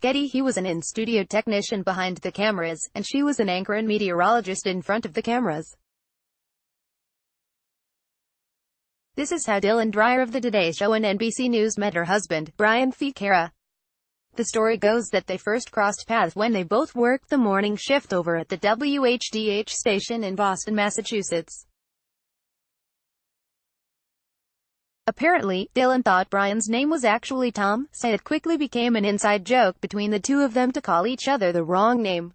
Getty He was an in-studio technician behind the cameras, and she was an anchor and meteorologist in front of the cameras. This is how Dylan Dreyer of The Today Show and NBC News met her husband, Brian Fichera. The story goes that they first crossed paths when they both worked the morning shift over at the WHDH station in Boston, Massachusetts. Apparently, Dylan thought Brian's name was actually Tom, so it quickly became an inside joke between the two of them to call each other the wrong name.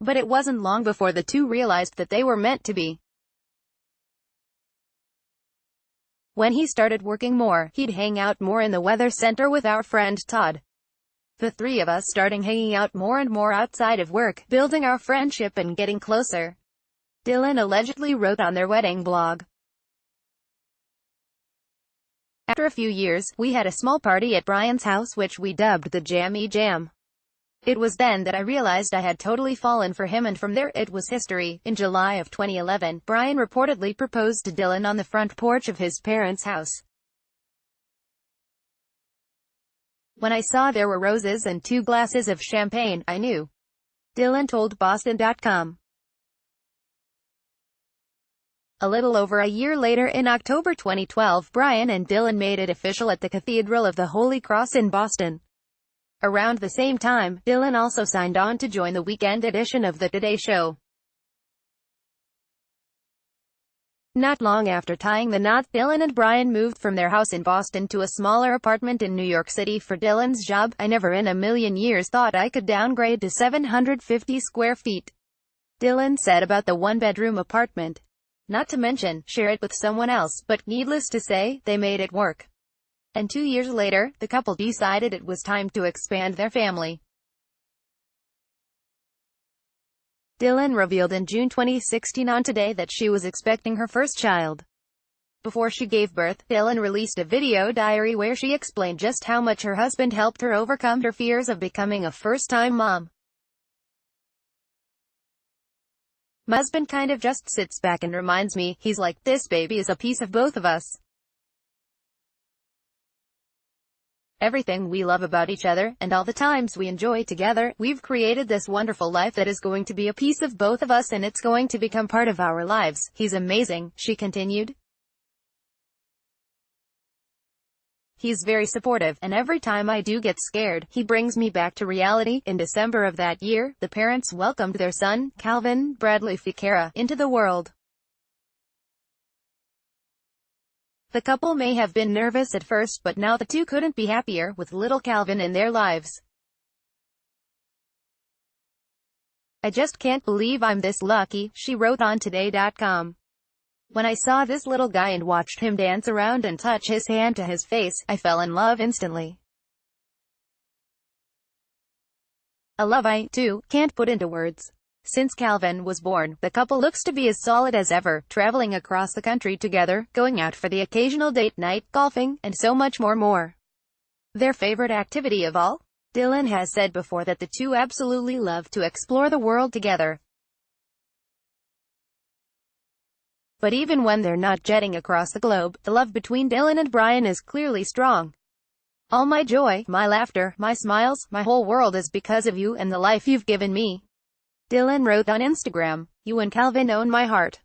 But it wasn't long before the two realized that they were meant to be. When he started working more, he'd hang out more in the weather center with our friend Todd. The three of us starting hanging out more and more outside of work, building our friendship and getting closer. Dylan allegedly wrote on their wedding blog. After a few years, we had a small party at Brian's house which we dubbed the Jammy Jam. It was then that I realized I had totally fallen for him, and from there it was history. In July of 2011, Brian reportedly proposed to Dylan on the front porch of his parents' house. When I saw there were roses and 2 glasses of champagne, I knew. Dylan told Boston.com. A little over a year later, in October 2012, Brian and Dylan made it official at the Cathedral of the Holy Cross in Boston. Around the same time, Dylan also signed on to join the weekend edition of The Today Show. Not long after tying the knot, Dylan and Brian moved from their house in Boston to a smaller apartment in New York City for Dylan's job. I never in a million years thought I could downgrade to 750 square feet. Dylan said about the one-bedroom apartment. Not to mention, share it with someone else, but needless to say, they made it work. And 2 years later, the couple decided it was time to expand their family. Dylan revealed in June 2016 on Today that she was expecting her first child. Before she gave birth, Dylan released a video diary where she explained just how much her husband helped her overcome her fears of becoming a first-time mom. My husband kind of just sits back and reminds me, he's like, this baby is a piece of both of us. Everything we love about each other, and all the times we enjoy together, we've created this wonderful life that is going to be a piece of both of us, and it's going to become part of our lives. He's amazing, she continued. He's very supportive, and every time I do get scared, he brings me back to reality. In December of that year, the parents welcomed their son, Calvin Bradley Fichera, into the world. The couple may have been nervous at first, but now the two couldn't be happier, with little Calvin in their lives. I just can't believe I'm this lucky, she wrote on Today.com. When I saw this little guy and watched him dance around and touch his hand to his face, I fell in love instantly. A love I, too, can't put into words. Since Calvin was born, the couple looks to be as solid as ever, traveling across the country together, going out for the occasional date night, golfing, and so much more. Their favorite activity of all? Dylan has said before that the two absolutely love to explore the world together. But even when they're not jetting across the globe, the love between Dylan and Brian is clearly strong. All my joy, my laughter, my smiles, my whole world is because of you and the life you've given me. Dylan wrote on Instagram, you and Calvin own my heart.